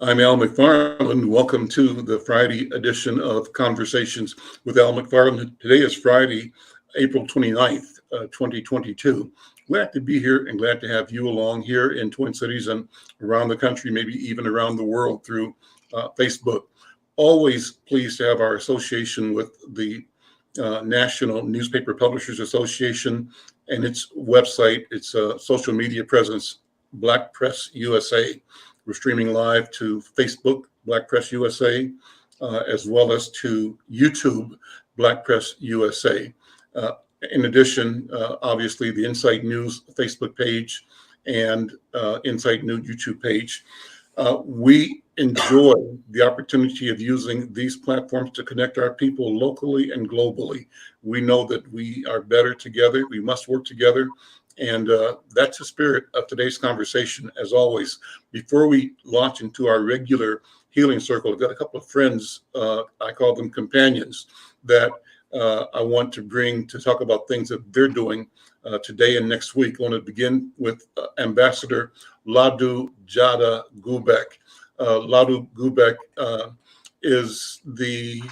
I'm Al McFarlane. Welcome to the Friday edition of Conversations with Al McFarlane. Today is Friday, April 29th, 2022. Glad to be here and glad to have you along here in Twin Cities and around the country, maybe even around the world through Facebook. Always pleased to have our association with the National Newspaper Publishers Association and its website, its social media presence, Black Press USA. We're streaming live to Facebook, Black Press USA, as well as to YouTube, Black Press USA. In addition, obviously, the Insight News Facebook page and Insight News YouTube page. We enjoy the opportunity of using these platforms to connect our people locally and globally. We know that we are better together. We must work together. And that's the spirit of today's conversation, as always. Before we launch into our regular healing circle, I've got a couple of friends, I call them companions, that I want to bring to talk about things that they're doing today and next week. I want to begin with Ambassador Ladou Jada Gubek. Ladou Gubek is the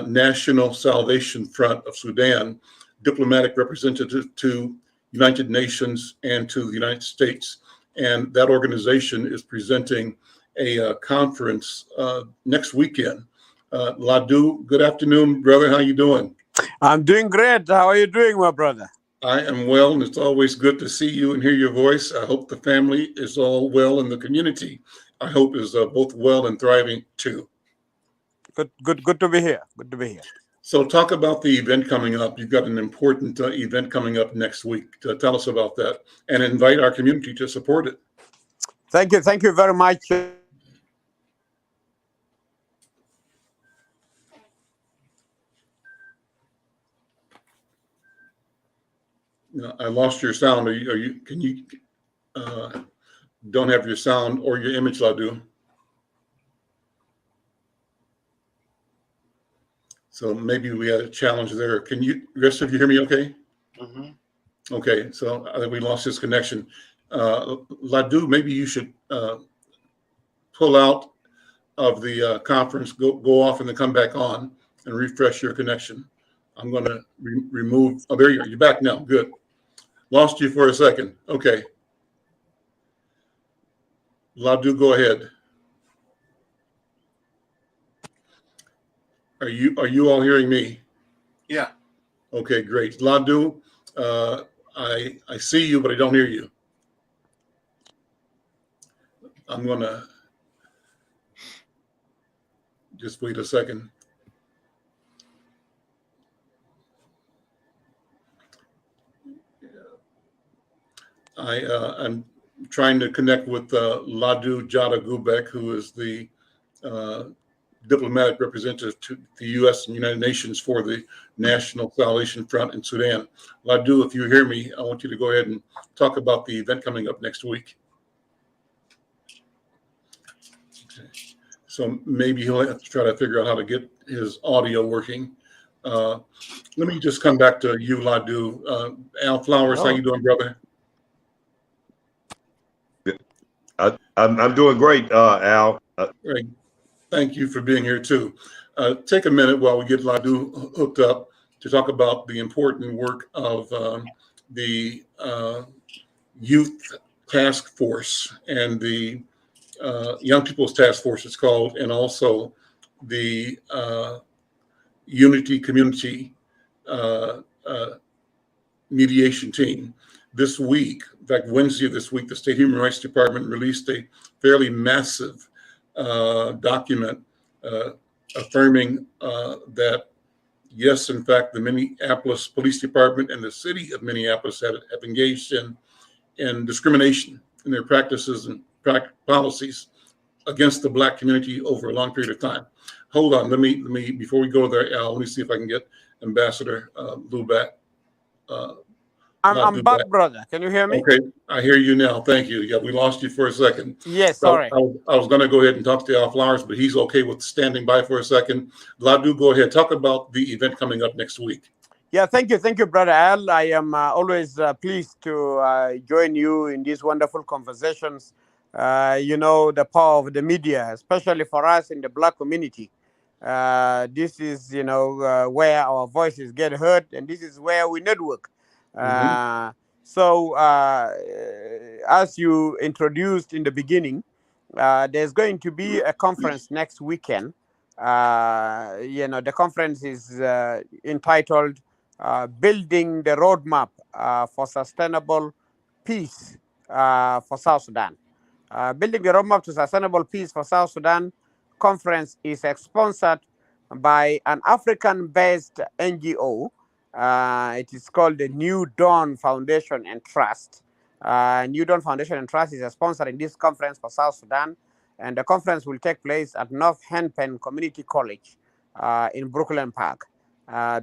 National Salvation Front of Sudan, diplomatic representative to United Nations and to the United States. And that organization is presenting a conference next weekend. Ladou, good afternoon, brother. How you doing? I'm doing great. How are you doing, my brother? I am well, and it's always good to see you and hear your voice. I hope the family is all well, and the community, I hope, is both well and thriving too. Good to be here. Good to be here. So talk about the event coming up. You've got an important event coming up next week. Tell us about that and invite our community to support it. Thank you. Thank you very much. I lost your sound. Can you don't have your sound or your image, Ladou? So maybe we had a challenge there. Can you, rest of you hear me okay? Mm-hmm. Okay, so I think we lost his connection. Ladou, maybe you should pull out of the conference, go off and then come back on and refresh your connection. I'm going to remove, oh, there you are. You're back now. Good. Lost you for a second. Okay. Ladou, go ahead. Are you all hearing me? Yeah. Okay, great. Ladou, I see you, but I don't hear you. I'm gonna just wait a second. I'm trying to connect with Ladou Jada Gubek, who is the diplomatic representative to the U.S. and United Nations for the National Salvation Front in Sudan. Ladou, if you hear me, I want you to go ahead and talk about the event coming up next week. Okay. So maybe he'll have to try to figure out how to get his audio working. Let me just come back to you, Ladou. Al Flowers, how you doing, brother? I'm doing great, Al. Great. Thank you for being here too. Take a minute while we get Ladou hooked up to talk about the important work of the Youth Task Force and the Young People's Task Force, it's called, and also the Unity Community Mediation Team. This week, in fact, Wednesday of this week, the State Human Rights Department released a fairly massive document affirming that, yes, in fact, the Minneapolis Police Department and the city of Minneapolis have engaged in discrimination in their practices and policies against the Black community over a long period of time. Hold on, let me before we go there, Al, let me see if I can get Ambassador Lou back. I'm back, brother. Can you hear me? Okay, I hear you now. Thank you. Yeah, we lost you for a second. Yes, sorry. I was going to go ahead and talk to Al Flowers, but he's okay with standing by for a second. Ladou, go ahead. Talk about the event coming up next week. Yeah, thank you, brother Al. I am always pleased to join you in these wonderful conversations the power of the media, especially for us in the Black community. This is, where our voices get heard, and this is where we network. Mhm. So, as you introduced in the beginning, there's going to be a conference next weekend. The conference is entitled Building the Roadmap for Sustainable Peace for South Sudan. Building the Roadmap to Sustainable Peace for South Sudan conference is sponsored by an African-based NGO. It is called the New Dawn Foundation and Trust. New Dawn Foundation and Trust is a sponsor in this conference for South Sudan, and the conference will take place at North Hennepin Community College in Brooklyn Park,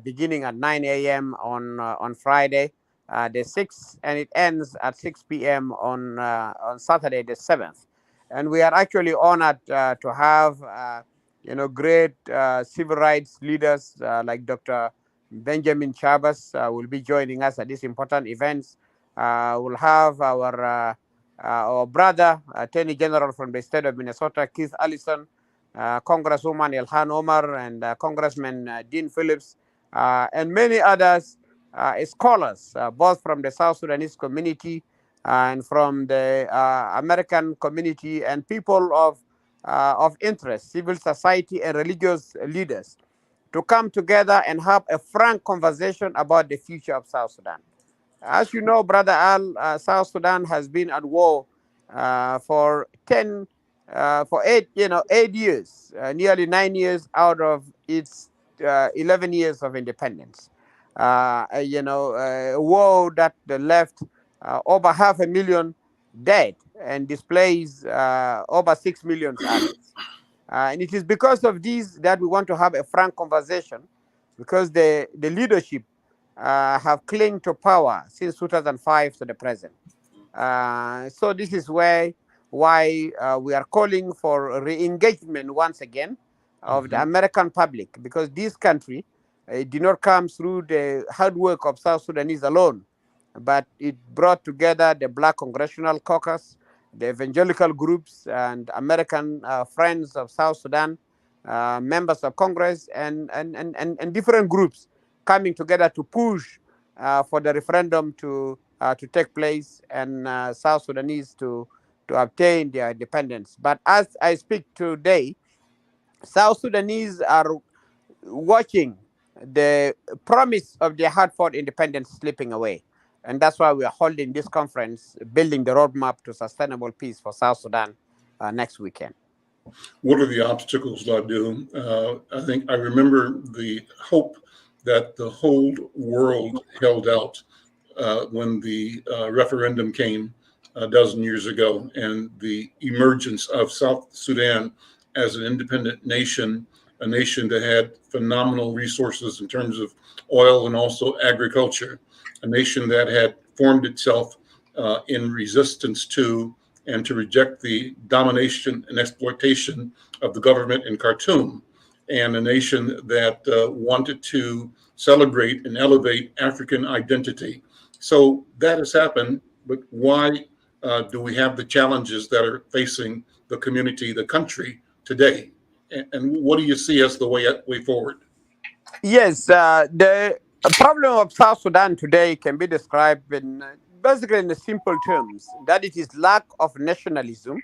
beginning at 9 a.m. on Friday, the 6th, and it ends at 6 p.m. on Saturday, the 7th. And we are actually honored to have great civil rights leaders like Dr. Benjamin Chabas will be joining us at these important events. We'll have our brother, Attorney General from the state of Minnesota, Keith Allison, Congresswoman Ilhan Omar, and Congressman Dean Phillips, and many others, scholars, both from the South Sudanese community and from the American community, and people of interest, civil society and religious leaders, to come together and have a frank conversation about the future of South Sudan. As you know, Brother Al, South Sudan has been at war for 8 years, nearly 9 years out of its 11 years of independence. A war that left over 500,000 dead and displaced over 6 million others. And it is because of this that we want to have a frank conversation, because the leadership have clung to power since 2005 to the present. So this is why we are calling for re-engagement once again of the American public, because this country did not come through the hard work of South Sudanese alone, but it brought together the Black Congressional Caucus, the evangelical groups, and American friends of South Sudan, members of Congress, and different groups coming together to push for the referendum to take place, and South Sudanese to obtain their independence. But as I speak today, South Sudanese are watching the promise of their hard-fought independence slipping away. And that's why we are holding this conference, Building the Roadmap to Sustainable Peace for South Sudan, next weekend. What are the obstacles, Ladu? I think I remember the hope that the whole world held out when the referendum came a dozen years ago, and the emergence of South Sudan as an independent nation, a nation that had phenomenal resources in terms of oil and also agriculture, a nation that had formed itself in resistance to and to reject the domination and exploitation of the government in Khartoum, and a nation that wanted to celebrate and elevate African identity. So that has happened, but why do we have the challenges that are facing the community, the country today? And what do you see as the way forward? Yes, the problem of South Sudan today can be described basically in the simple terms that it is lack of nationalism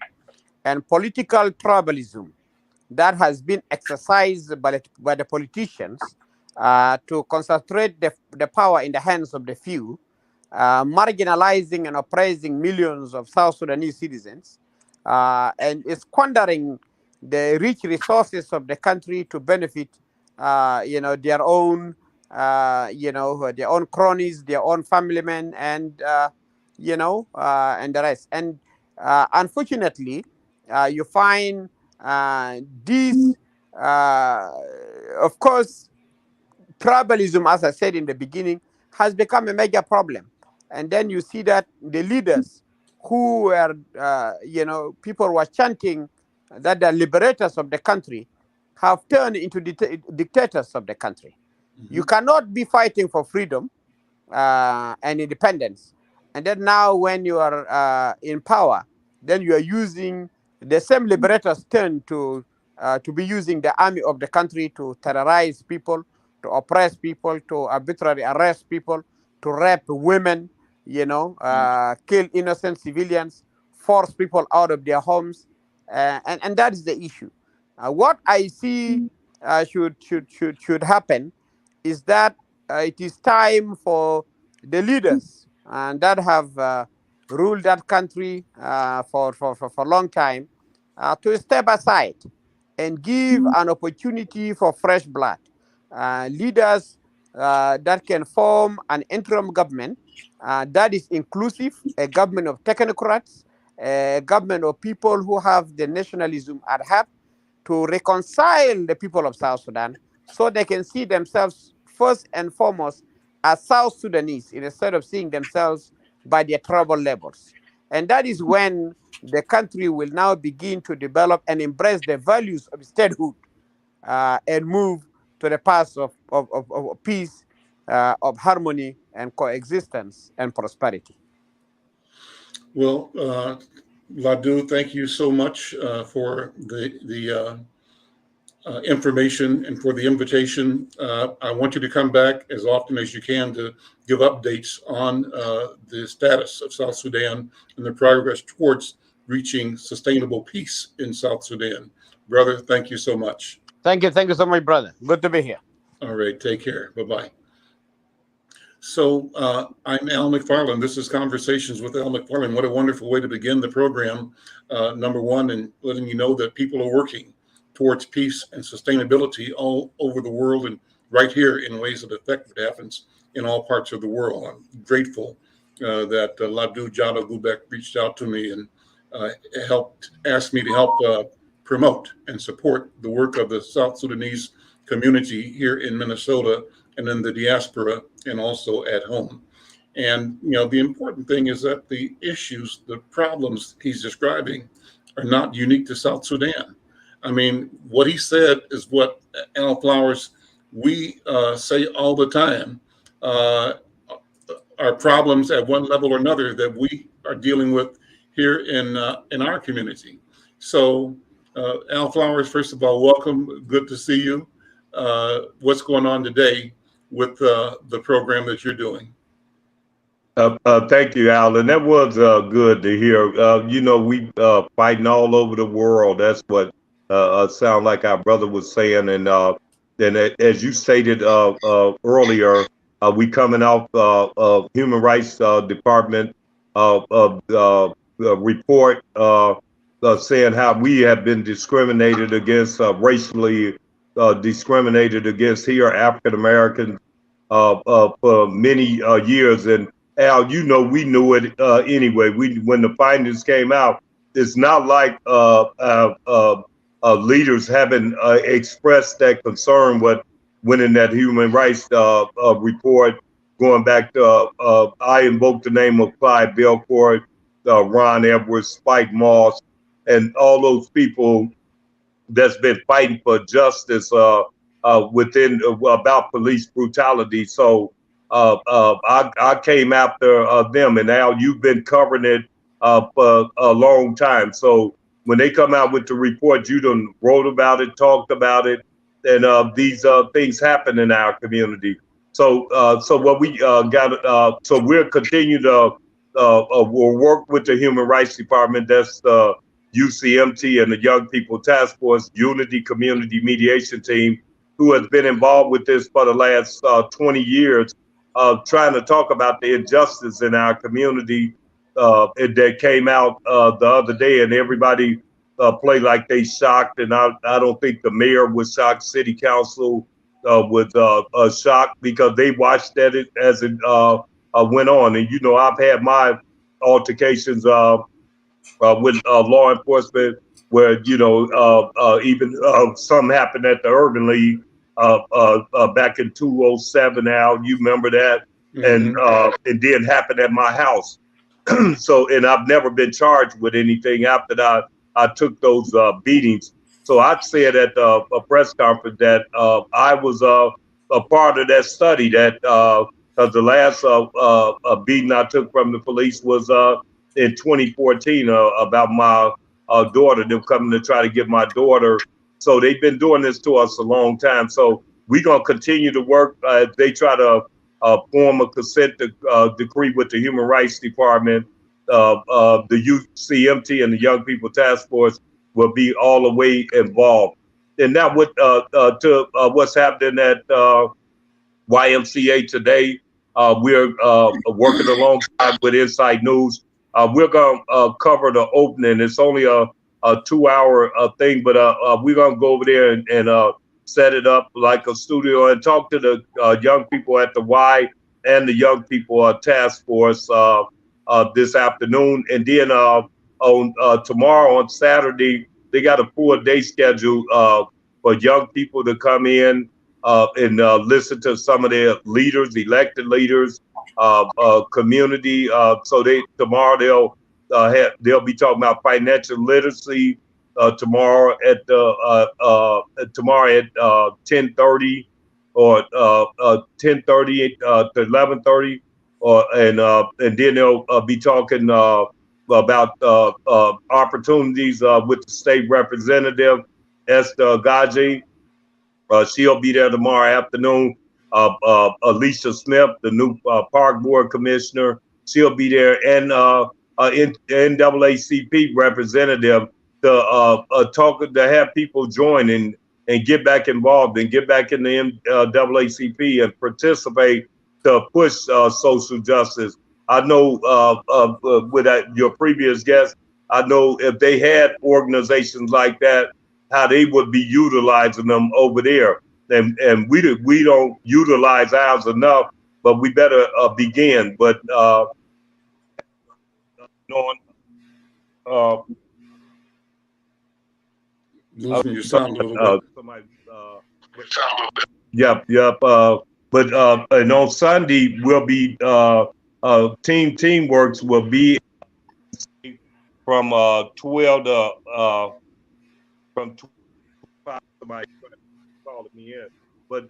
and political tribalism that has been exercised by the politicians to concentrate the power in the hands of the few, marginalizing and oppressing millions of South Sudanese citizens, and is squandering the rich resources of the country to benefit, their own cronies, their own family men, and and the rest. And unfortunately, you find these, of course, tribalism, as I said in the beginning, has become a major problem. And then you see that the leaders who were, people were chanting that they're liberators of the country have turned into dictators of the country. You cannot be fighting for freedom and independence, and then now when you are in power, then you are using the same liberators turn to be using the army of the country to terrorize people, to oppress people, to arbitrarily arrest people, to rape women, kill innocent civilians, force people out of their homes, and that is the issue. What I see should happen is that it is time for the leaders and that have ruled that country for a long time to step aside and give an opportunity for fresh blood. Leaders that can form an interim government that is inclusive, a government of technocrats, a government of people who have the nationalism at heart, to reconcile the people of South Sudan so they can see themselves first and foremost as South Sudanese instead of seeing themselves by their tribal labels. And that is when the country will now begin to develop and embrace the values of statehood and move to the path of peace, of harmony and coexistence and prosperity. Well, Ladu, thank you so much for the information and for the invitation. I want you to come back as often as you can to give updates on the status of South Sudan and the progress towards reaching sustainable peace in South Sudan. Brother, thank you so much. Thank you so much, brother. Good to be here. All right, take care. Bye-bye. So I'm Al McFarlane. This is Conversations with Al McFarlane. What a wonderful way to begin the program. Number one, and letting you know that people are working towards peace and sustainability all over the world and right here in ways that affect what happens in all parts of the world. I'm grateful that Ladu Jado Gubek reached out to me and asked me to help promote and support the work of the South Sudanese community here in Minnesota and in the diaspora and also at home. And, the important thing is that the issues, the problems he's describing are not unique to South Sudan. I mean, what he said is what Al Flowers, we say all the time, are problems at one level or another that we are dealing with here in our community. So, Al Flowers, first of all, welcome. Good to see you. What's going on today with the program that you're doing? Thank you, Alan. That was good to hear. We fighting all over the world. That's what sound like our brother was saying. And as you stated earlier, we coming off of Human Rights Department report saying how we have been discriminated against, racially discriminated against here, African Americans, for many years. And Al, we knew it anyway. When the findings came out, it's not like leaders haven't expressed that concern. What went in that human rights report, going back to I invoked the name of Clyde Belcourt, Ron Edwards, Spike Moss, and all those people that's been fighting for justice within about police brutality. So I came after them, and now you've been covering it for a long time. So when they come out with the report, you done wrote about it, talked about it, and these things happen in our community. So what we got, so we'll continue to we'll work with the Human Rights Department. That's UCMT and the Young People Task Force Unity Community Mediation Team, who has been involved with this for the last 20 years, trying to talk about the injustice in our community that came out the other day, and everybody played like they shocked. And I don't think the mayor was shocked. City council was shocked because they watched that as it went on. And I've had my altercations with law enforcement, where even some happened at the Urban League back in 2007. Al, you remember that? Mm-hmm. And it did happen at my house. So, and I've never been charged with anything after that. I took those beatings. So I said at a press conference that I was a part of that study, that because the last beating I took from the police was in 2014 about my daughter, them coming to try to get my daughter. So they've been doing this to us a long time. So we're going to continue to work. They try to form a consent decree with the Human Rights Department. The UCMT and the Young People Task Force will be all the way involved. And now with what's happening at YMCA today, we're working alongside with Inside News. We're going to cover the opening. It's only a 2-hour thing, but we're going to go over there and set it up like a studio and talk to the young people at the Y and the Young People Task Force this afternoon. And then on tomorrow, on Saturday, they got a full day schedule for young people to come in and listen to some of their leaders, elected leaders, community. So tomorrow they'll be talking about financial literacy. Tomorrow at 10:30 or 10:30 to 11:30, and then they'll be talking about opportunities with the state representative Esther Gaji. She'll be there tomorrow afternoon. Alicia Smith, the new park board commissioner, she'll be there, and NAACP representative to have people join and get back involved and get back in the NAACP and participate to push social justice. I know with your previous guest, I know if they had organizations like that, how they would be utilizing them over there. And we don't utilize ours enough, but we better begin. But losing your sound a little bit. Yep. But and on Sunday we'll be Teamworks will be from 12 to from 5. Somebody calling me in, but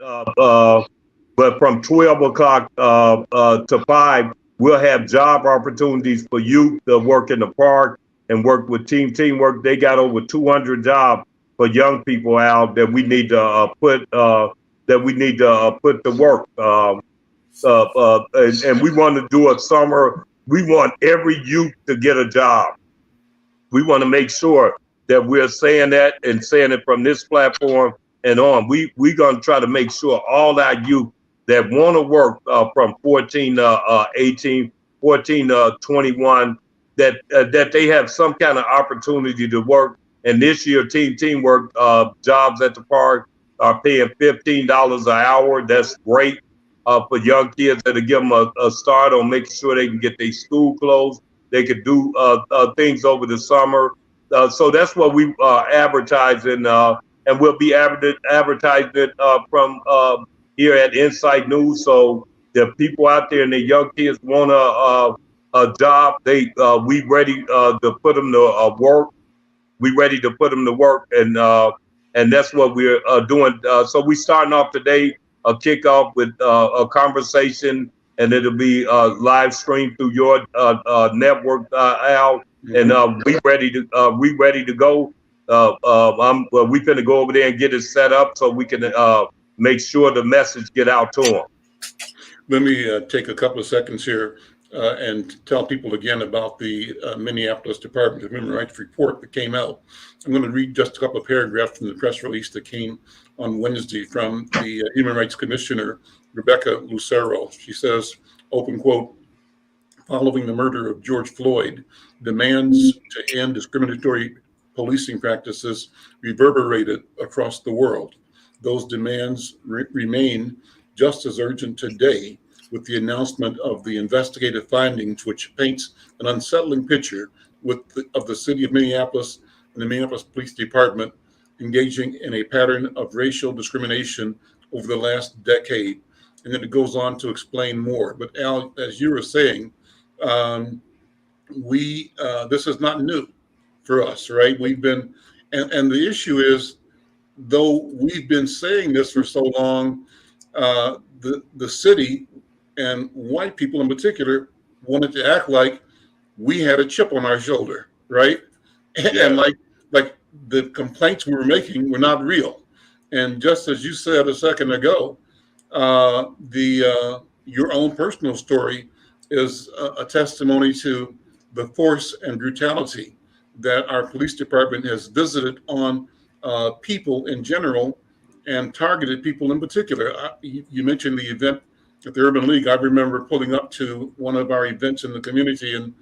from 12 o'clock to 5, we'll have job opportunities for youth to work in the park and work with Teamwork. They got over 200 jobs for young people out that we need to put to work. And we want to do a summer. We want every youth to get a job. We want to make sure that we're saying that and saying it from this platform and on. We're going to try to make sure all our youth that want to work from 14 to 18, 14 to 21, that they have some kind of opportunity to work. And this year, Teamwork jobs at the park are paying $15 an hour. That's great for young kids that'll give them a start on making sure they can get their school clothes. They could do things over the summer. So that's what we advertising, and we'll be advertising it from here at Insight News. So the people out there and the young kids want a job, we ready to put them to work. We ready to put them to work, and that's what we're doing. So we starting off today, a kickoff with a conversation, and it'll be live streamed through your network, Al. And we ready to go. We finna go over there and get it set up so we can make sure the message get out to them. Let me take a couple of seconds here and tell people again about the Minneapolis Department of Human Rights report that came out. I'm going to read just a couple of paragraphs from the press release that came on Wednesday from the Human Rights Commissioner, Rebecca Lucero. She says, open quote, following the murder of George Floyd, demands to end discriminatory policing practices reverberated across the world. Those demands remain just as urgent today with the announcement of the investigative findings, which paints an unsettling picture of the city of Minneapolis and the Minneapolis Police Department engaging in a pattern of racial discrimination over the last decade. And then it goes on to explain more. But Al, as you were saying, this is not new for us, right? We've been, and the issue is, though we've been saying this for so long, the city and white people in particular wanted to act like we had a chip on our shoulder, right? Yeah. And like the complaints we were making were not real. And just as you said a second ago, your own personal story is a testimony to the force and brutality that our police department has visited on people in general and targeted people in particular. You mentioned the event at the Urban League. I remember pulling up to one of our events in the community, and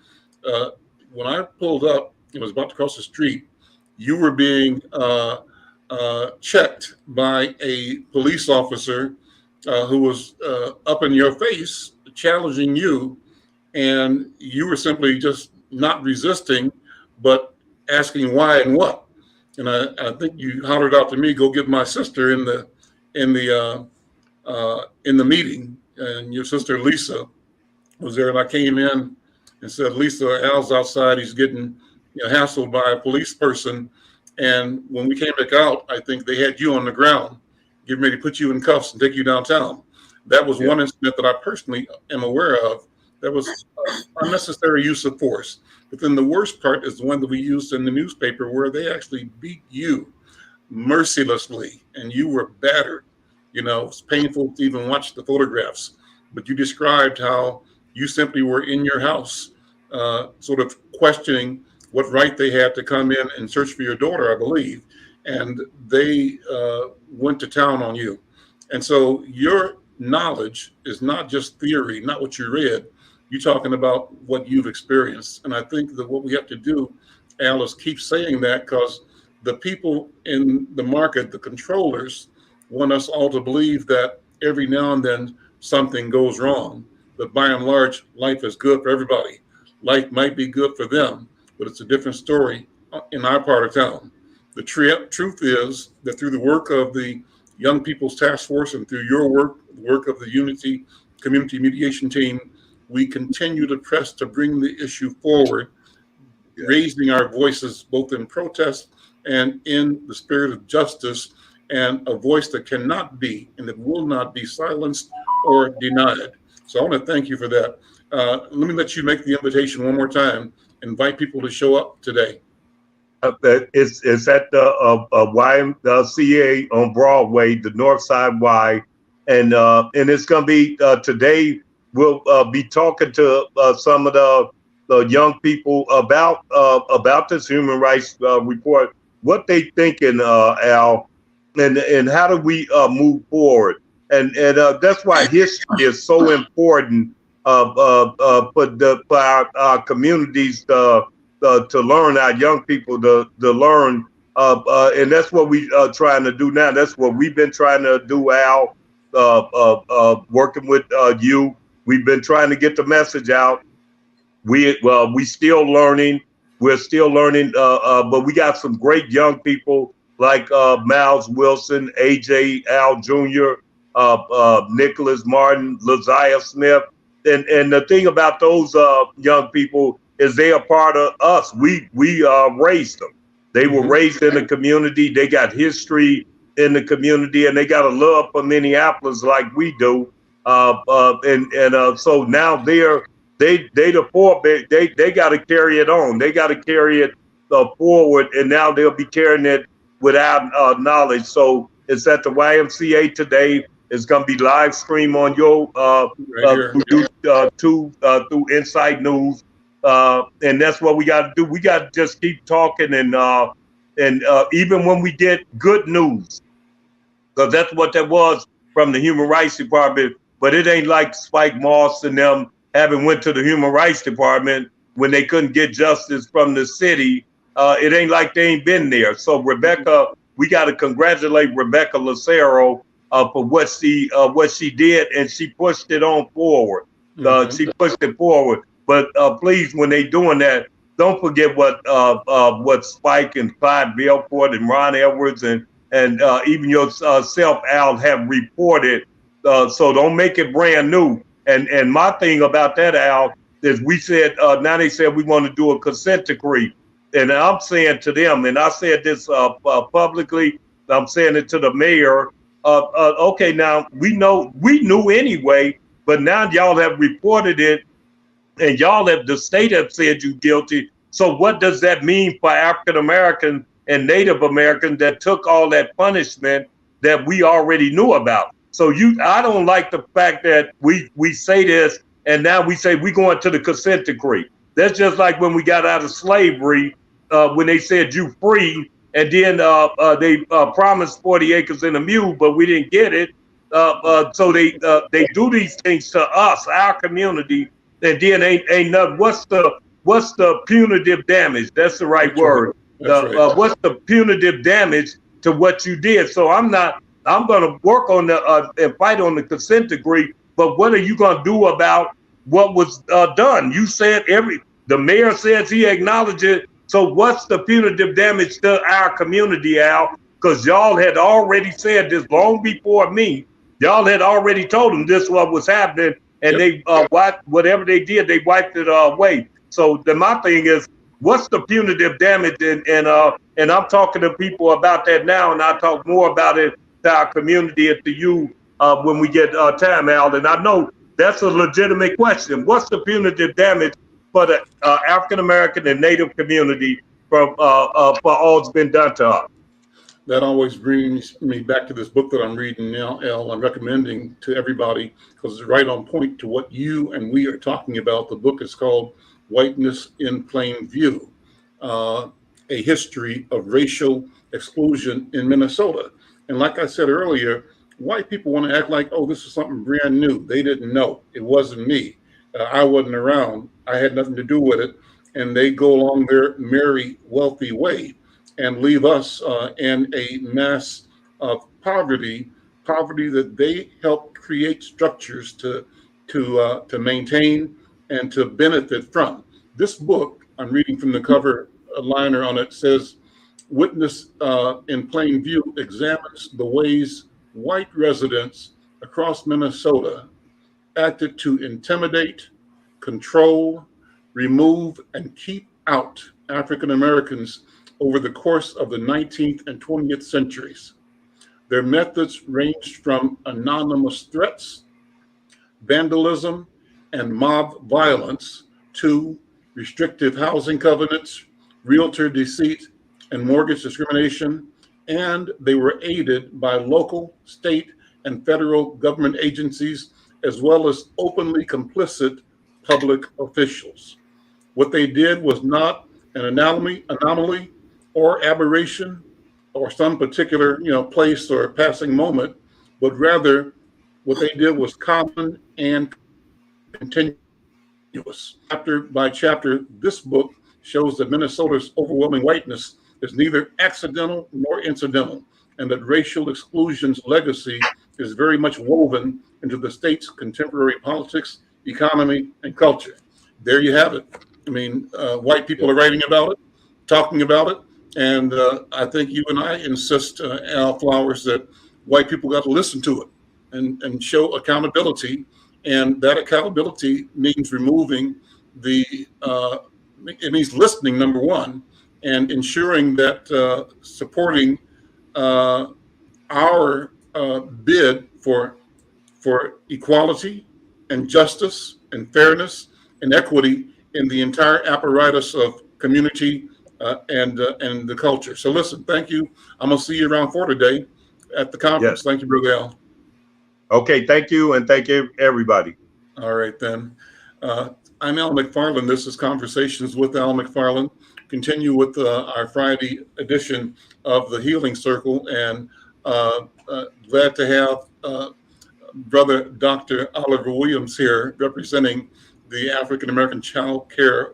when I pulled up, it was about to cross the street. You were being checked by a police officer who was up in your face, challenging you, and you were simply just not resisting, but asking why and what. And I think you hollered out to me, "Go get my sister in the meeting." And your sister Lisa was there, and I came in and said, "Lisa, Al's outside. He's getting hassled by a police person." And when we came back out, I think they had you on the ground, getting ready to put you in cuffs and take you downtown. That was one incident that I personally am aware of. That was unnecessary use of force. But then the worst part is the one that we used in the newspaper, where they actually beat you mercilessly, and you were battered. It's painful to even watch the photographs. But you described how you simply were in your house, sort of questioning what right they had to come in and search for your daughter, I believe. And they went to town on you. And so your knowledge is not just theory, not what you read. You're talking about what you've experienced. And I think that what we have to do, Al, is keep saying that, because the people in the market, the controllers, want us all to believe that every now and then something goes wrong. But by and large, life is good for everybody. Life might be good for them, but it's a different story in our part of town. The truth is that through the work of the Young People's Task Force and through your work, the work of the Unity Community Mediation Team, we continue to press to bring the issue forward, raising our voices both in protest and in the spirit of justice, and a voice that cannot be and that will not be silenced or denied. So I want to thank you for that. Let me let you make the invitation one more time. Invite people to show up today. It's at the YMCA on Broadway, the North Side Y, and it's going to be today. We'll be talking to some of the young people about this human rights report, what they thinking, Al, and how do we move forward, and that's why history is so important for our communities to learn, our young people to learn, and that's what we are trying to do now. That's what we've been trying to do, Al, working with you. We've been trying to get the message out. We still learning. We're still learning, but we got some great young people like Miles Wilson, AJ Al Jr., Nicholas Martin, Laziah Smith. And the thing about those young people is they are part of us. We raised them. They were raised in the community. They got history in the community, and they got a love for Minneapolis like we do. So now they got to carry it on. They got to carry it forward, and now they'll be carrying it without knowledge. So it's at the YMCA today. It's going to be live stream on your through Insight News, and that's what we got to do. We got to just keep talking, and even when we get good news, because that's what that was from the Human Rights Department. But it ain't like Spike Moss and them having went to the Human Rights Department when they couldn't get justice from the city. It ain't like they ain't been there. So Rebecca, we got to congratulate Rebecca Lucero for what she did, and she pushed it on forward. She pushed it forward. But please, when they doing that, don't forget what Spike and Clyde Belfort and Ron Edwards and even yourself, Al, have reported. So don't make it brand new. And my thing about that, Al, is we said now they said we want to do a consent decree, and I'm saying to them, and I said this publicly. I'm saying it to the mayor. Okay, now we knew anyway, but now y'all have reported it, and y'all have, the state have said you guilty. So what does that mean for African American and Native American that took all that punishment that we already knew about? So I don't like the fact that we say this and now we say we going to the consent decree. That's just like when we got out of slavery, when they said you free, and then they promised 40 acres and a mule, but we didn't get it. So they do these things to us, our community, and then ain't nothing. What's the punitive damage? That's the right word. Right. What's the punitive damage to what you did? So I'm going to work on the and fight on the consent decree. But what are you going to do about what was done? You said the mayor says he acknowledged it. So what's the punitive damage to our community, Al? Because y'all had already said this long before me. Y'all had already told them this what was happening, and they whatever they did, they wiped it away. So my thing is, what's the punitive damage? And I'm talking to people about that now, and I'll talk more about it to our community and to you when we get time, Al. And I know that's a legitimate question. What's the punitive damage for the African American and Native community for all's been done to us? That always brings me back to this book that I'm reading now, Al. I'm recommending to everybody because it's right on point to what you and we are talking about. The book is called Whiteness in Plain View, a history of racial exclusion in Minnesota. And like I said earlier, white people want to act like, oh, this is something brand new. They didn't know. It wasn't me. I wasn't around. I had nothing to do with it. And they go along their merry, wealthy way and leave us in a mess of poverty that they help create structures to maintain and to benefit from. This book, I'm reading from the cover liner on it, says, Witness in Plain View examines the ways white residents across Minnesota acted to intimidate, control, remove, and keep out African Americans over the course of the 19th and 20th centuries. Their methods ranged from anonymous threats, vandalism, and mob violence to restrictive housing covenants, realtor deceit, and mortgage discrimination, and they were aided by local, state, and federal government agencies, as well as openly complicit public officials. What they did was not an anomaly or aberration or some particular place or passing moment, but rather what they did was common and continuous. Chapter by chapter, this book shows that Minnesota's overwhelming whiteness is neither accidental nor incidental, and that racial exclusion's legacy is very much woven into the state's contemporary politics, economy, and culture. There you have it. I mean, white people are writing about it, talking about it, and I think you and I insist, Al Flowers, that white people got to listen to it and show accountability. And that accountability means removing it means listening, number one, and ensuring that supporting our bid for equality and justice and fairness and equity in the entire apparatus of community and the culture. So listen, thank you. I'm going to see you around 4 today at the conference. Yes. Thank you, Brother Al. Okay, thank you, and thank you, everybody. All right, then. I'm Al McFarlane. This is Conversations with Al McFarlane. Continue with our Friday edition of the Healing Circle, and glad to have Brother Dr. Oliver Williams here representing the African American Child Care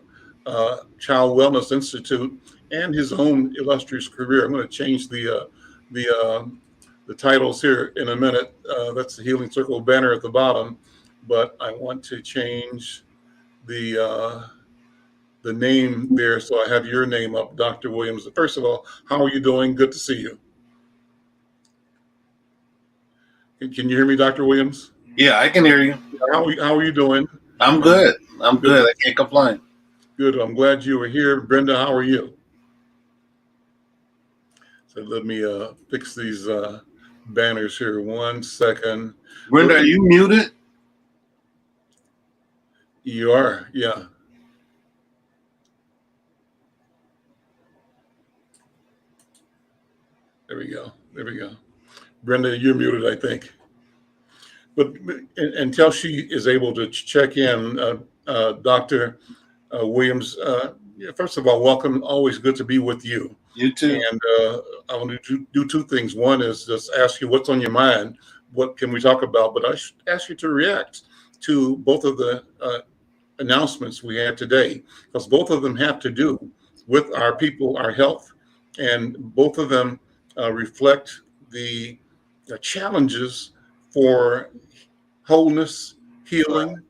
Child Wellness Institute and his own illustrious career. I'm going to change the titles here in a minute. That's the Healing Circle banner at the bottom, but I want to change the name there so I have your name up, Dr. Williams. First of all, how are you doing? Good to see you. Can you hear me, Dr. Williams? Yeah, I can hear you. How are you doing? I'm good. I'm good. I can't complain. Good. I'm glad you were here. Brenda, how are you? So let me fix these banners here. 1 second. Brenda, are you muted? You are, yeah. There we go. There we go. Brenda, you're muted, I think. But until she is able to check in, Dr. Williams, yeah, first of all, welcome. Always good to be with you. You too. And I want to do two things. One is just ask you what's on your mind. What can we talk about? But I should ask you to react to both of the announcements we had today, because both of them have to do with our people, our health, and both of them reflect the challenges for wholeness, healing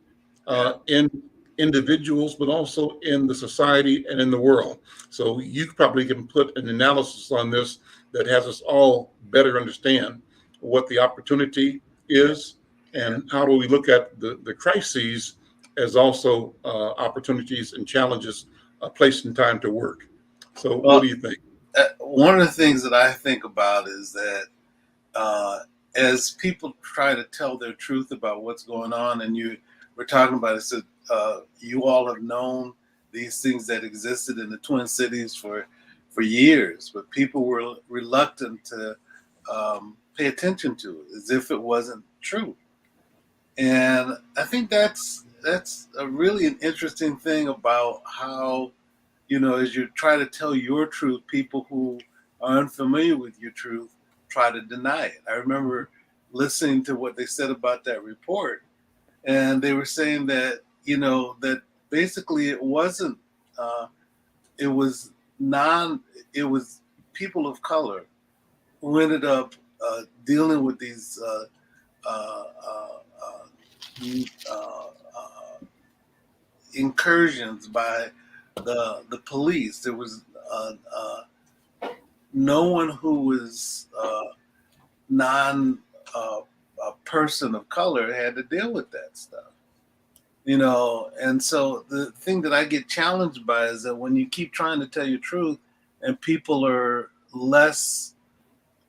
in individuals, but also in the society and in the world. So you probably can put an analysis on this that has us all better understand what the opportunity is and how do we look at the crises as also opportunities and challenges, a place and time to work. So what do you think? One of the things that I think about is that as people try to tell their truth about what's going on, and we're talking about it, so you all have known these things that existed in the Twin Cities for years, but people were reluctant to pay attention to it as if it wasn't true. And I think that's a really an interesting thing about how, as you try to tell your truth, people who are unfamiliar with your truth try to deny it. I remember listening to what they said about that report, and they were saying that, that basically it wasn't, it was people of color who ended up dealing with these incursions by the police. There was no one who was a person of color had to deal with that stuff, and so the thing that I get challenged by is that when you keep trying to tell your truth and people are less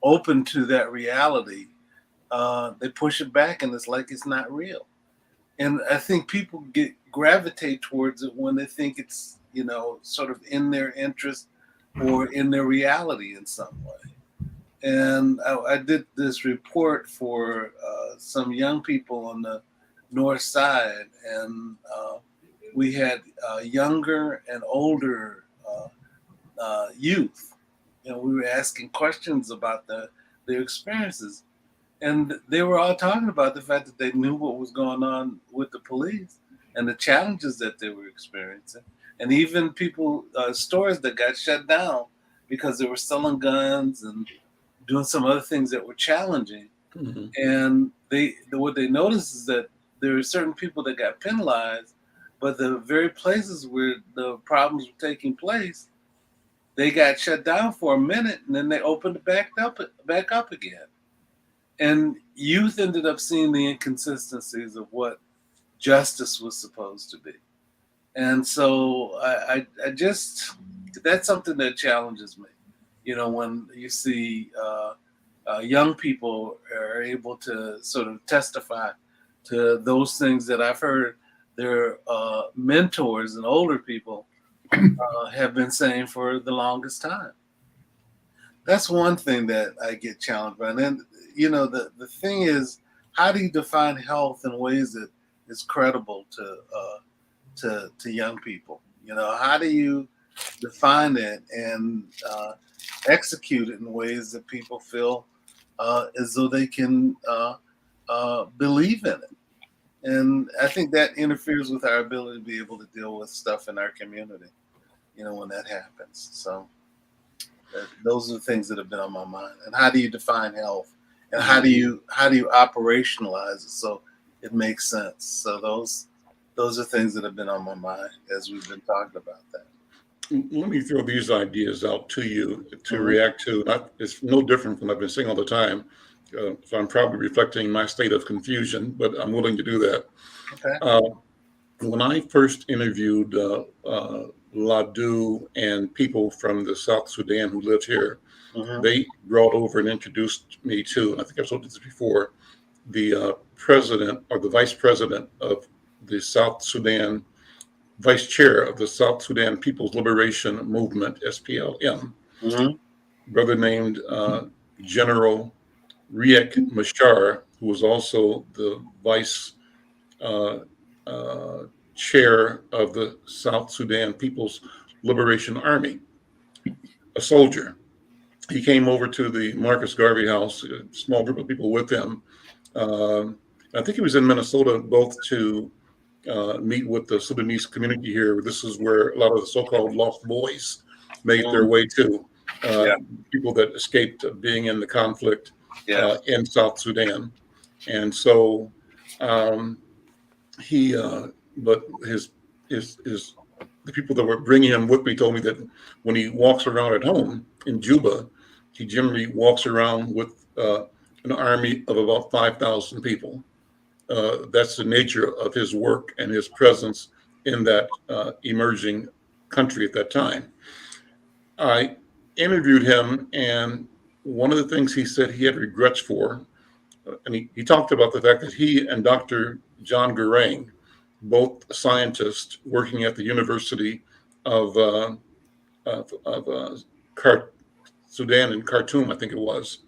open to that reality, they push it back and it's like it's not real. And I think people gravitate towards it when they think it's, sort of in their interest or in their reality in some way. And I did this report for some young people on the north side, and we had younger and older youth. We were asking questions about their experiences. And they were all talking about the fact that they knew what was going on with the police and the challenges that they were experiencing. And even stores that got shut down because they were selling guns and doing some other things that were challenging. Mm-hmm. And what they noticed is that there are certain people that got penalized, but the very places where the problems were taking place, they got shut down for a minute and then they opened it back up again. And youth ended up seeing the inconsistencies of what justice was supposed to be. And so I just, that's something that challenges me. When you see young people are able to sort of testify to those things that I've heard their mentors and older people have been saying for the longest time. That's one thing that I get challenged by. And then, the thing is, how do you define health in ways that is credible to young people? How do you define it and execute it in ways that people feel as though they can believe in it? And I think that interferes with our ability to be able to deal with stuff in our community, when that happens. So those are the things that have been on my mind. And how do you define health? And how do you operationalize it so it makes sense? So those are things that have been on my mind as we've been talking about that. Let me throw these ideas out to you to react to. It's no different from what I've been saying all the time. So I'm probably reflecting my state of confusion, but I'm willing to do that. Okay. When I first interviewed Ladu and people from the South Sudan who lived here, they brought over and introduced me to, and I think I've told you this before, the president or the vice president of the South Sudan, vice chair of the South Sudan People's Liberation Movement, SPLM, brother named General Riek Machar, who was also the vice chair of the South Sudan People's Liberation Army, a soldier. He came over to the Marcus Garvey house, a small group of people with him. I think he was in Minnesota both to meet with the Sudanese community here. This is where a lot of the so-called lost boys made their way to, people that escaped being in the conflict in South Sudan. And so but the people that were bringing him with me told me that when he walks around at home in Juba, he generally walks around with an army of about 5,000 people. That's the nature of his work and his presence in that emerging country at that time. I interviewed him, and one of the things he said he had regrets for, and he talked about the fact that he and Dr. John Garang, both scientists working at the University of Sudan in Khartoum, I think it was,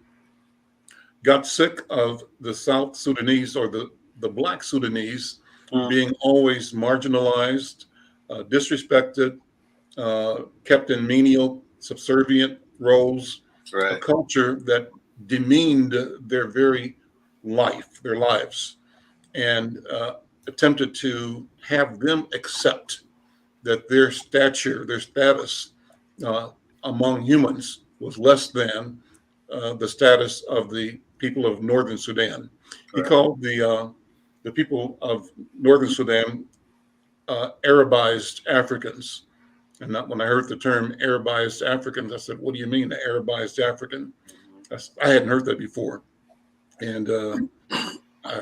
got sick of the South Sudanese or the Black Sudanese being always marginalized, disrespected, kept in menial, subservient roles, a culture that demeaned their very life, their lives, and attempted to have them accept that their stature, their status among humans was less than the status of the people of Northern Sudan. He called the people of Northern Sudan Arabized Africans. And when I heard the term Arabized Africans, I said, "What do you mean, an Arabized African?" I hadn't heard that before. And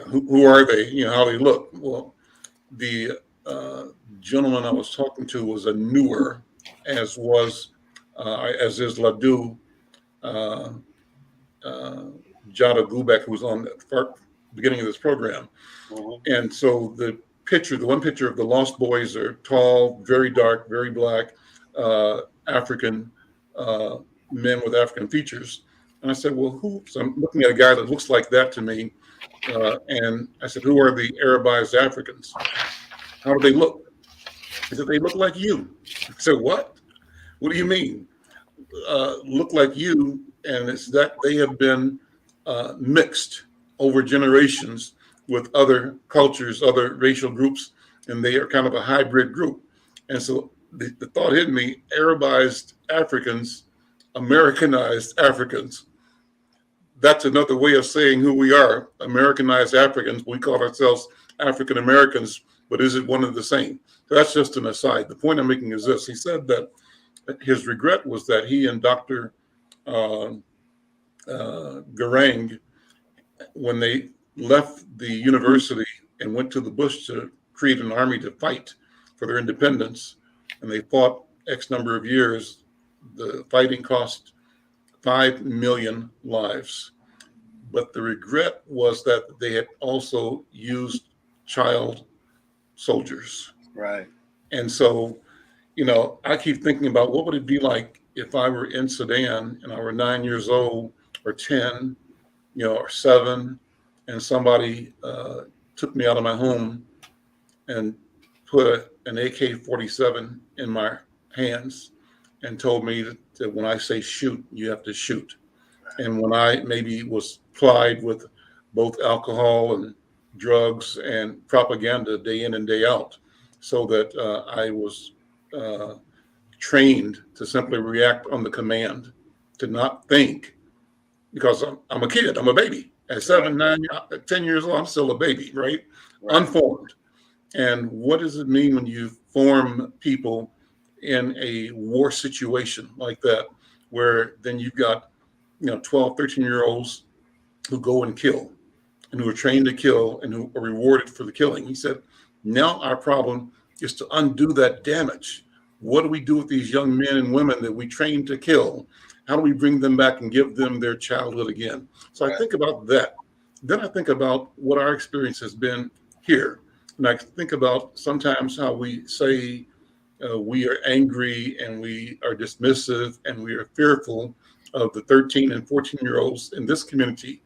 who are they? You know, how they look? Well, the gentleman I was talking to was a newer, as is Ladu Jada Gubek, who was on the beginning of this program. And so the one picture of the Lost Boys are tall, very dark, very black, African men with African features. And I said, well, who? So I'm looking at a guy that looks like that to me. And I said, who are the Arabized Africans? How do they look? He said, they look like you. I said, what? What do you mean? Look like you? And it's that they have been mixed over generations with other cultures, other racial groups, and they are kind of a hybrid group. And so the thought hit me, Arabized Africans, Americanized Africans. That's another way of saying who we are, Americanized Africans. We call ourselves African Americans, but is it one and the same? So that's just an aside. The point I'm making is this. He said that his regret was that he and Dr. Garang, when they left the university and went to the bush to create an army to fight for their independence, and they fought X number of years, the fighting cost 5 million lives. But the regret was that they had also used child soldiers. Right. And so, you know, I keep thinking about what would it be like if I were in Sudan and I were 9 years old or 10, or 7, and somebody took me out of my home and put an AK-47 in my hands and told me that when I say shoot, you have to shoot. And when I maybe was plied with both alcohol and drugs and propaganda day in and day out, so that I was trained to simply react on the command, to not think, because I'm a kid, I'm a baby. At 7, 9, 10 years old, I'm still a baby, right? Unformed. And what does it mean when you form people in a war situation like that, where then you've got 12, 13-year-olds who go and kill, and who are trained to kill, and who are rewarded for the killing? He said, now our problem is to undo that damage. What do we do with these young men and women that we train to kill? How do we bring them back and give them their childhood again? So I think about that. Then I think about what our experience has been here. And I think about sometimes how we say we are angry and we are dismissive and we are fearful of the 13 and 14-year-olds in this community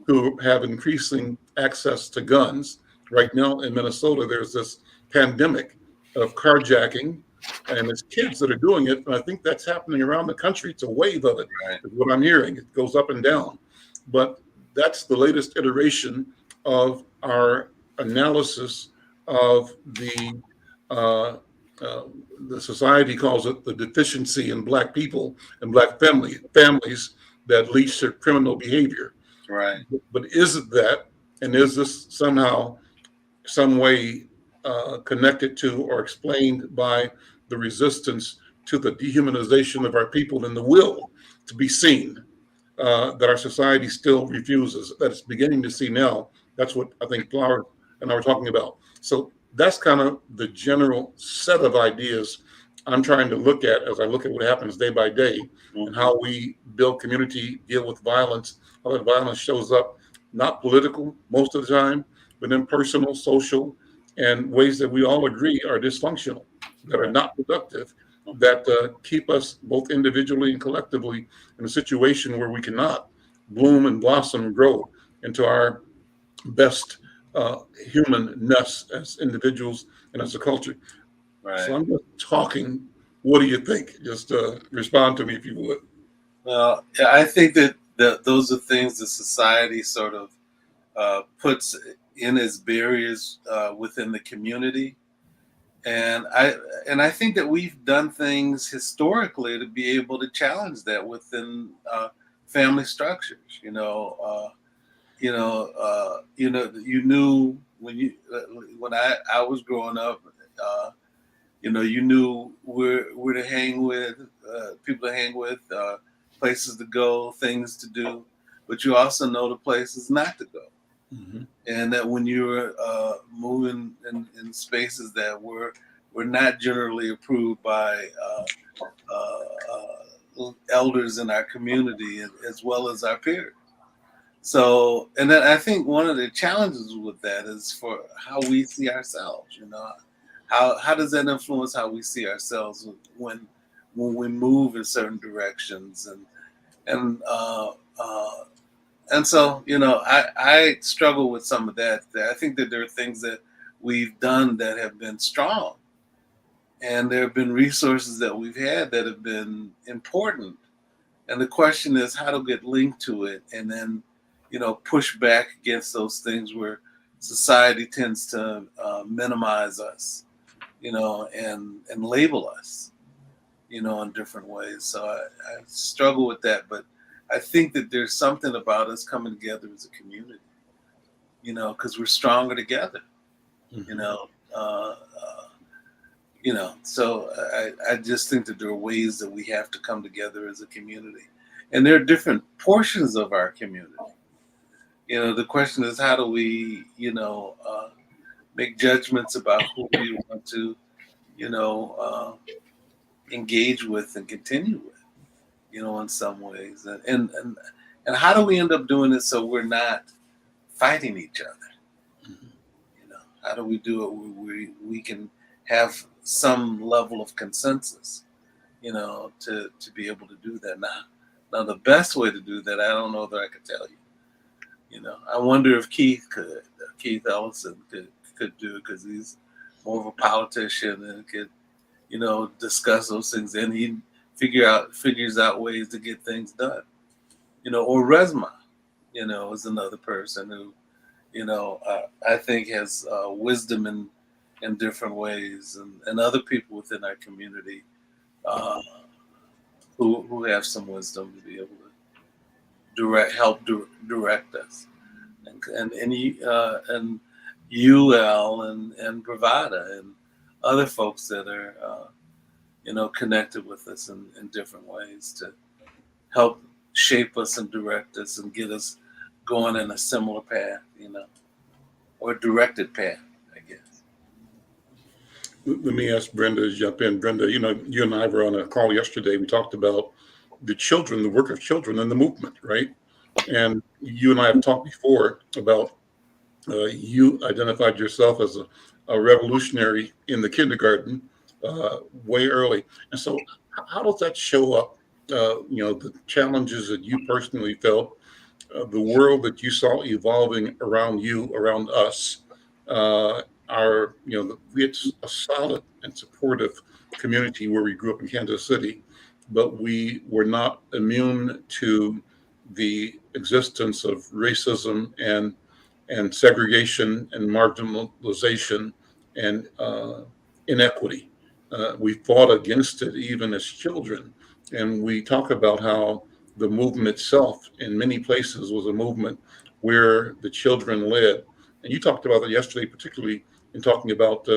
who have increasing access to guns. Right now in Minnesota, there's this pandemic of carjacking, and it's kids that are doing it. And I think that's happening around the country. It's a wave of it, Right. is what I'm hearing. It goes up and down. But that's the latest iteration of our analysis of uh, the society calls it the deficiency in Black people and Black families that leads to criminal behavior. Right. But is it that, and is this somehow, some way connected to or explained by the resistance to the dehumanization of our people and the will to be seen that our society still refuses, that it's beginning to see now? That's what I think Flower and I were talking about. So that's kind of the general set of ideas I'm trying to look at as I look at what happens day by day and how we build community, deal with violence, how that violence shows up, not political most of the time, but in personal, social, and ways that we all agree are dysfunctional, that are not productive, that keep us both individually and collectively in a situation where we cannot bloom and blossom and grow into our best humanness as individuals and as a culture. Right. So I'm just talking. What do you think? Just respond to me if you would. Well, I think that those are things that society sort of puts in as barriers within the community, and I think that we've done things historically to be able to challenge that within family structures. You knew when I was growing up. You knew where to hang with, people to hang with, places to go, things to do, but you also know the places not to go. Mm-hmm. And that when you're moving in spaces that were not generally approved by elders in our community as well as our peers. So, and then I think one of the challenges with that is for how we see ourselves. How does that influence how we see ourselves when we move in certain directions and so I struggle with some of that. I think that there are things that we've done that have been strong, and there have been resources that we've had that have been important, and the question is how to get linked to it and then push back against those things where society tends to minimize us. And label us, in different ways. So I struggle with that, but I think that there's something about us coming together as a community, because we're stronger together, Mm-hmm. So I just think that there are ways that we have to come together as a community, and there are different portions of our community. The question is, how do we, make judgments about who we want to, engage with and continue with, in some ways, and how do we end up doing it so we're not fighting each other? Mm-hmm. How do we do it where we can have some level of consensus, to be able to do that? Now the best way to do that, I don't know that I could tell you. I wonder if Keith Ellison could do it, because he's more of a politician and could, discuss those things, and he figures out ways to get things done. Or Resma, is another person who, I think has wisdom in different ways, and other people within our community who have some wisdom to be able to help direct us, and UL and Bravada and other folks that are connected with us in different ways to help shape us and direct us and get us going in a similar path, or directed path, I guess. Let me ask Brenda to jump in. Brenda, you and I were on a call yesterday. We talked about the work of children and the movement, right? And you and I have talked before about you identified yourself as a revolutionary in the kindergarten way early. And so, how does that show up? The challenges that you personally felt, the world that you saw evolving around you, around us, it's a solid and supportive community where we grew up in Kansas City, but we were not immune to the existence of racism and segregation and marginalization and inequity. We fought against it even as children. And we talk about how the movement itself in many places was a movement where the children led. And you talked about that yesterday, particularly in talking about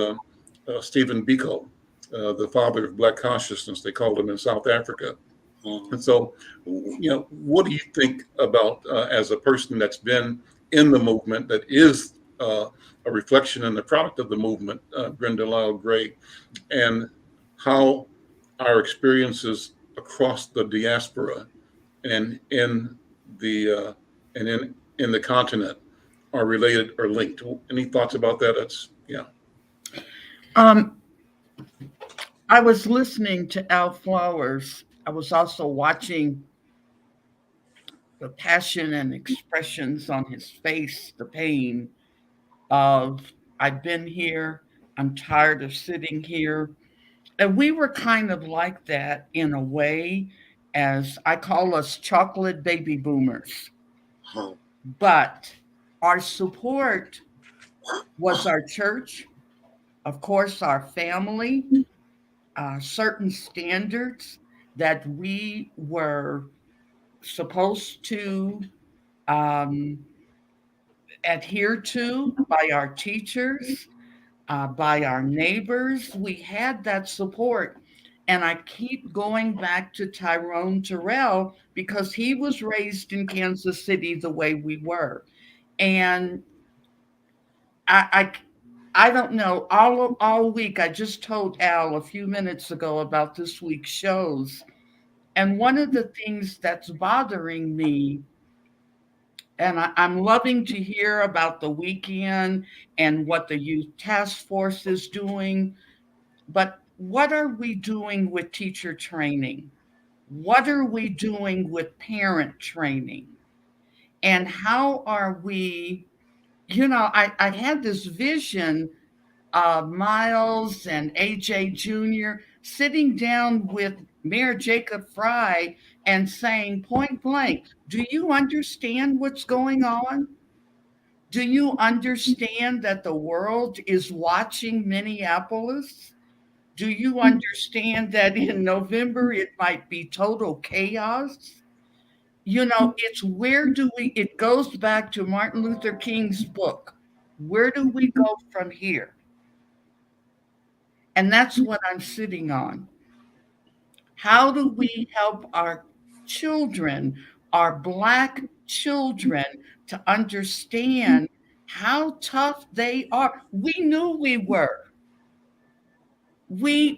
Stephen Biko, the father of Black consciousness, they called him in South Africa. And so, what do you think about as a person that's been in the movement, that is a reflection and the product of the movement, Brenda Lyle Gray, and how our experiences across the diaspora and in the in the continent are related or linked? Any thoughts about that? I was listening to Al Flowers. I was also watching the passion and expressions on his face, the pain of, I've been here, I'm tired of sitting here. And we were kind of like that in a way, as I call us chocolate baby boomers. But our support was our church, of course, our family, certain standards that we were supposed to adhere to by our teachers, by our neighbors. We had that support. And I keep going back to Tyrone Terrell because he was raised in Kansas City the way we were. And I don't know, all week, I just told Al a few minutes ago about this week's shows. And one of the things that's bothering me, and I'm loving to hear about the weekend and what the youth task force is doing, but what are we doing with teacher training? What are we doing with parent training? And how are we, I had this vision of Miles and AJ Jr. sitting down with Mayor Jacob Fry and saying point blank, do you understand what's going on? Do you understand that the world is watching Minneapolis? Do you understand that in November it might be total chaos? It goes back to Martin Luther King's book. Where do we go from here? And that's what I'm sitting on. How do we help our children, our Black children, to understand how tough they are? We knew we were. We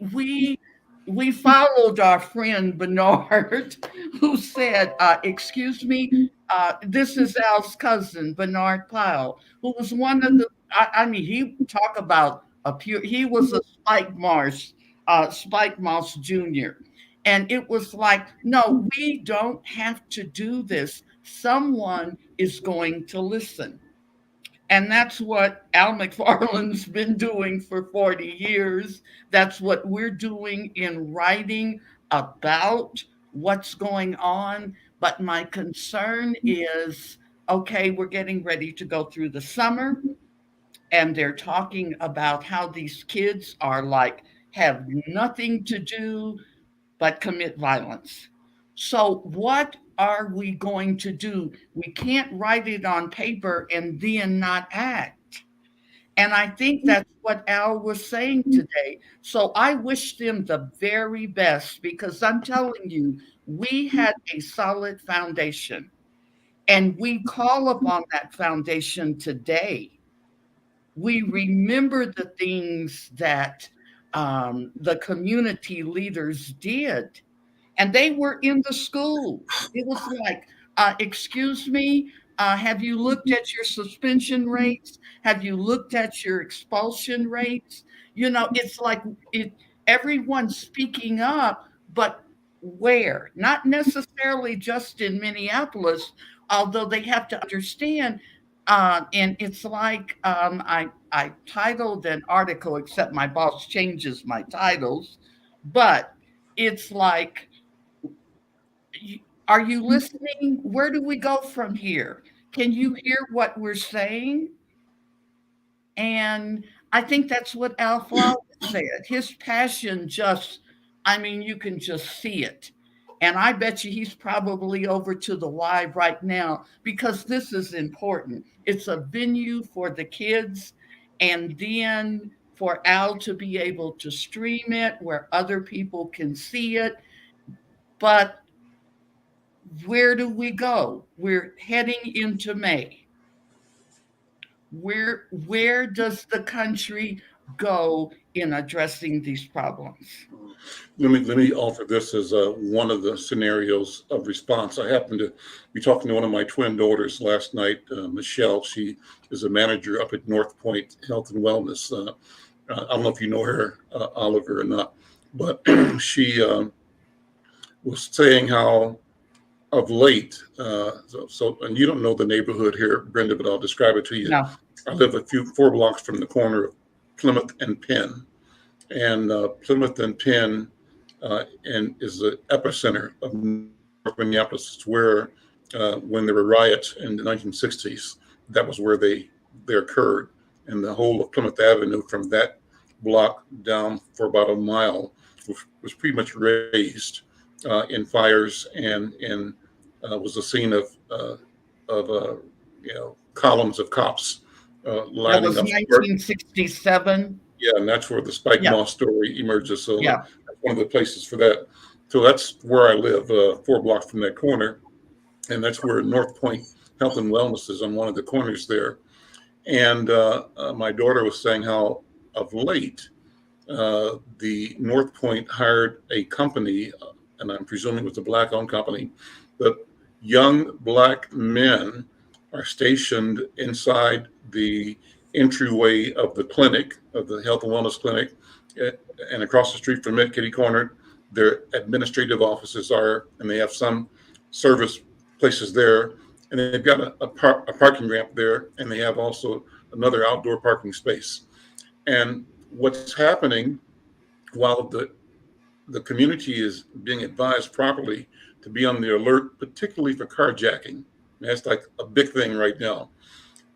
followed our friend Bernard, who said, excuse me, this is Al's cousin, Bernard Powell, who was one of the, he talked about he was a Spike Moss Jr. And it was like, no, we don't have to do this. Someone is going to listen. And that's what Al McFarlane's been doing for 40 years. That's what we're doing in writing about what's going on. But my concern is, okay, we're getting ready to go through the summer, and they're talking about how these kids are like, have nothing to do but commit violence. So what are we going to do? We can't write it on paper and then not act. And I think that's what Al was saying today. So I wish them the very best, because I'm telling you, we had a solid foundation, and we call upon that foundation today. We remember the things that the community leaders did. And they were in the schools. It was like excuse me, have you looked at your suspension rates? Have you looked at your expulsion rates? It's like everyone's speaking up, but where? Not necessarily just in Minneapolis, although they have to understand. And it's like I titled an article, except my boss changes my titles, but it's like, are you listening? Where do we go from here? Can you hear what we're saying? And I think that's what Al Flower said. His passion you can just see it. And I bet you he's probably over to the live right now because this is important. It's a venue for the kids, and then for Al to be able to stream it where other people can see it. But where do we go? We're heading into May. Where does the country go in addressing these problems? Let me offer this as one of the scenarios of response. I happened to be talking to one of my twin daughters last night, Michelle. She is a manager up at North Point Health and Wellness. I don't know if you know her, Oliver, or not, but she was saying how of late, and you don't know the neighborhood here, Brenda, but I'll describe it to you. No. I live 4 blocks from the corner of Plymouth and Penn. And Plymouth and Penn is the epicenter of North Minneapolis. It's where, when there were riots in the 1960s, that was where they occurred. And the whole of Plymouth Avenue from that block down for about a mile was pretty much razed in fires and was a scene of columns of cops lining That was up. 1967. Yeah, and that's where the Spike Moss story emerges. So Yeah. that's one of the places for that. So that's where I live, 4 blocks from that corner. And that's where North Point Health and Wellness is on one of the corners there. And my daughter was saying how of late, the North Point hired a company, and I'm presuming it was a Black-owned company, but young Black men are stationed inside the entryway of the clinic, of the health and wellness clinic, and across the street from it, kitty corner, their administrative offices are, and they have some service places there, and they've got a parking ramp there, and they have also another outdoor parking space. And what's happening, while the community is being advised properly to be on the alert, particularly for carjacking, that's like a big thing right now.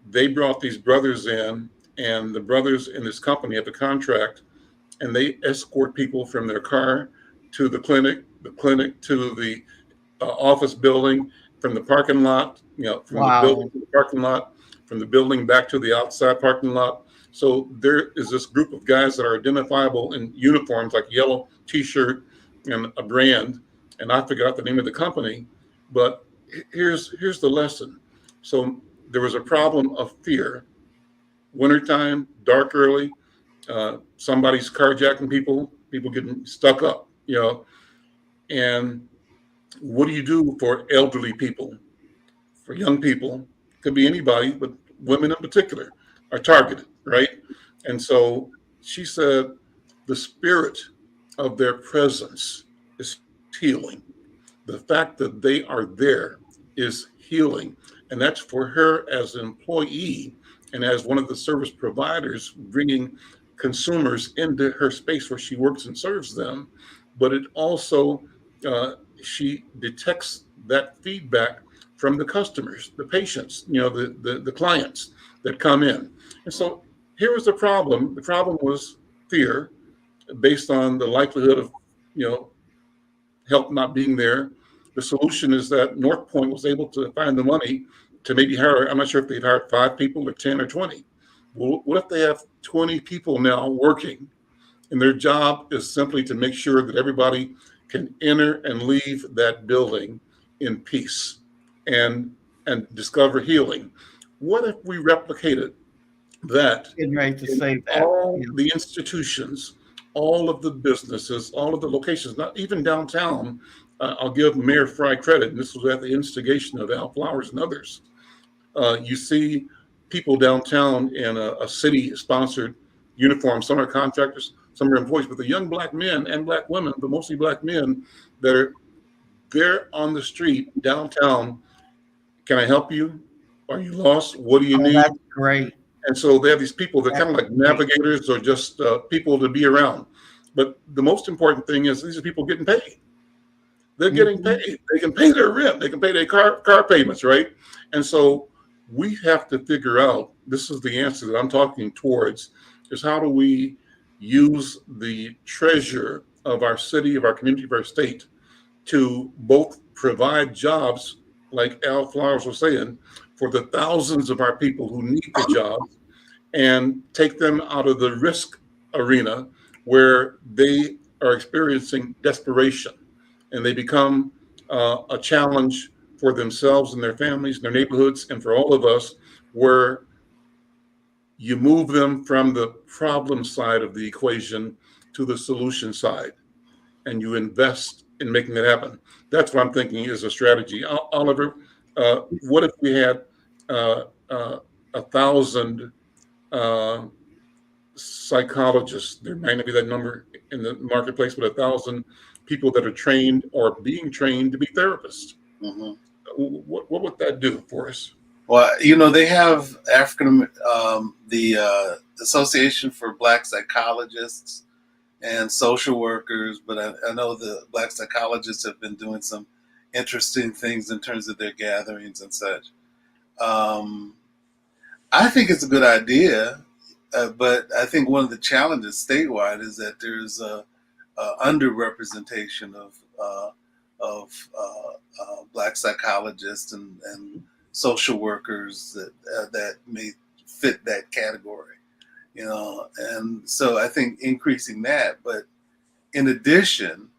They brought these brothers in, and the brothers in this company have a contract, and they escort people from their car to the clinic to the office building, from the parking lot, from the building to the parking lot, from the building back to the outside parking lot. So there is this group of guys that are identifiable in uniforms, like yellow T-shirt and a brand, and I forgot the name of the company, but here's the lesson. So there was a problem of fear. Wintertime, dark early, somebody's carjacking people getting stuck up, and what do you do for elderly people, for young people? Could be anybody, but women in particular are targeted, right? And so she said the spirit of their presence is healing. The fact that they are there is healing. And that's for her as an employee and as one of the service providers, bringing consumers into her space where she works and serves them. But it also, she detects that feedback from the customers, the patients, the clients that come in. And so here was the problem. The problem was fear based on the likelihood of, help not being there. The solution is that North Point was able to find the money to maybe hire, I'm not sure if they've hired 5 people or 10 or 20. Well, what if they have 20 people now working, and their job is simply to make sure that everybody can enter and leave that building in peace and discover healing? What if we replicated that Getting ready to say in that. all the institutions, all of the businesses, all of the locations, not even downtown, I'll give Mayor Fry credit, and this was at the instigation of Al Flowers and others. You see people downtown in a city-sponsored uniform. Some are contractors, some are employees, but the young black men and black women, but mostly black men, that are there on the street downtown. Can I help you? Are you lost? What do you Oh, need? that's great. And so they have these people that That's kind of like great. navigators or just people to be around. But the most important thing is these are people getting paid. They're getting paid. They can pay their rent. They can pay their car payments, right? And so we have to figure out, this is the answer that I'm talking towards, is how do we use the treasure of our city, of our community, of our state to both provide jobs, like Al Flowers was saying, for the thousands of our people who need the jobs, and take them out of the risk arena where they are experiencing desperation and they become a challenge for themselves and their families and their neighborhoods and for all of us, where you move them from the problem side of the equation to the solution side, and you invest in making that happen. That's what I'm thinking is a strategy. Oliver, what if we had 1,000 psychologists? There might not be that number in the marketplace, but 1,000 people that are trained or being trained to be therapists. Mm-hmm. What would that do for us? Well, they have the Association for Black Psychologists and social workers, but I know the Black psychologists have been doing some interesting things in terms of their gatherings and such. I think it's a good idea, but I think one of the challenges statewide is that there's a underrepresentation of Black psychologists and social workers that may fit that category, and so I think increasing that, but in addition,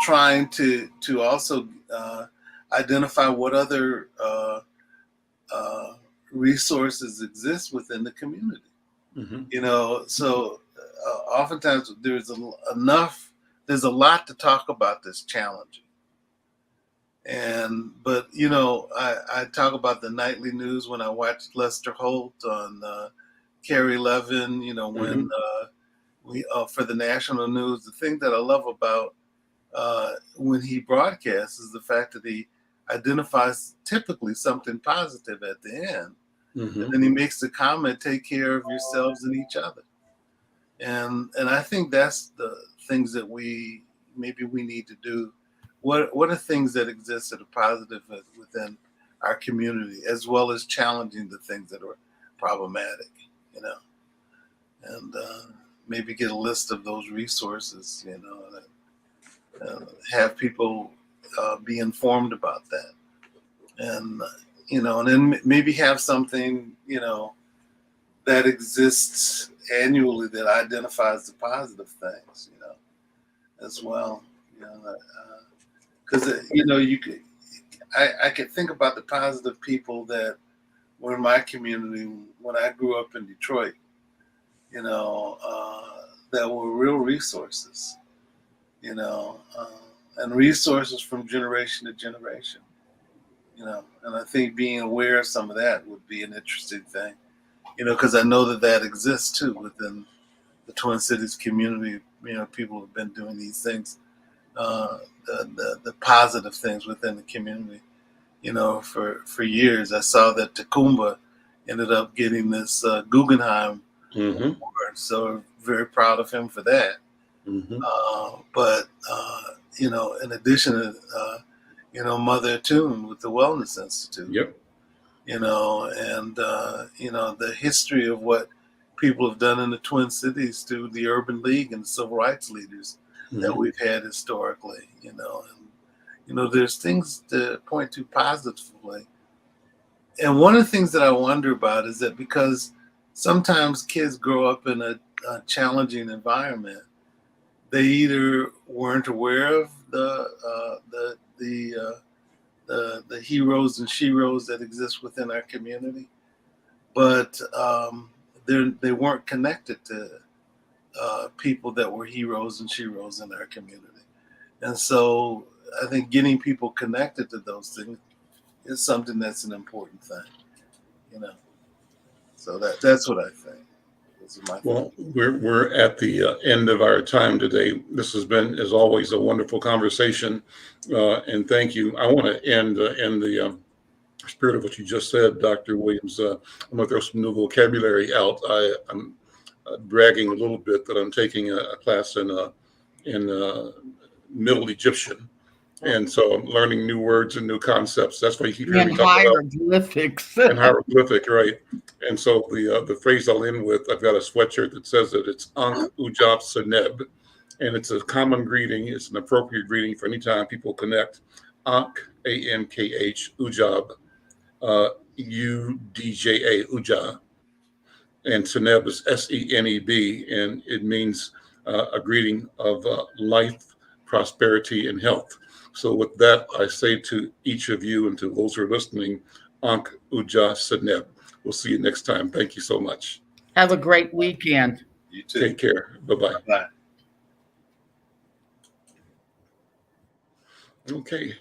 trying to also identify what other resources exist within the community. So oftentimes there's a lot to talk about that's challenging. But I talk about the nightly news when I watched Lester Holt on Carrie Levin, when we for the national news. The thing that I love about when he broadcasts is the fact that he identifies typically something positive at the end. And then he makes the comment, take care of yourselves and each other. And I think that's the things that we need to do. What are things that exist that are positive within our community, as well as challenging the things that are problematic, and maybe get a list of those resources, have people be informed about that. And, and then maybe have something, that exists annually that identifies the positive things, as well. Because, I could think about the positive people that were in my community when I grew up in Detroit, that were real resources, and resources from generation to generation. And I think being aware of some of that would be an interesting thing, because I know that exists too within the Twin Cities community. People have been doing these things, the positive things within the community, for years. I saw that Tacumba ended up getting this Guggenheim award, so very proud of him for that. But in addition to Mother Attune with the Wellness Institute. Yep. And the history of what people have done in the Twin Cities through the Urban League and the civil rights leaders that we've had historically, and there's things to point to positively. And one of the things that I wonder about is that because sometimes kids grow up in a challenging environment, they either weren't aware of the heroes and sheroes that exist within our community, but they weren't connected to people that were heroes and sheroes in our community. And so I think getting people connected to those things is something that's an important thing, you know. So that's what I think. Those are my Well, we're at the end of our time today. This has been, as always, a wonderful conversation, and thank you. I want to end in the spirit of what you just said, Dr. Williams. I'm going to throw some new vocabulary out. I'm bragging a little bit that I'm taking a class in Middle Egyptian. And so I'm learning new words and new concepts. That's why you keep hearing me And talk about hieroglyphics. and hieroglyphic, right? And so the phrase I'll end with, I've got a sweatshirt that says that it's Ankh Ujab Seneb, and it's a common greeting. It's an appropriate greeting for any time people connect. Ankh, A-N-K-H, Ujab, U-D-J-A, Uja, and Seneb is S-E-N-E-B, and it means a greeting of life, prosperity, and health. So with that, I say to each of you and to those who are listening, Ankh Uja Seneb. We'll see you next time. Thank you so much. Have a great weekend. You too. Take care. Bye-bye. Bye. Okay.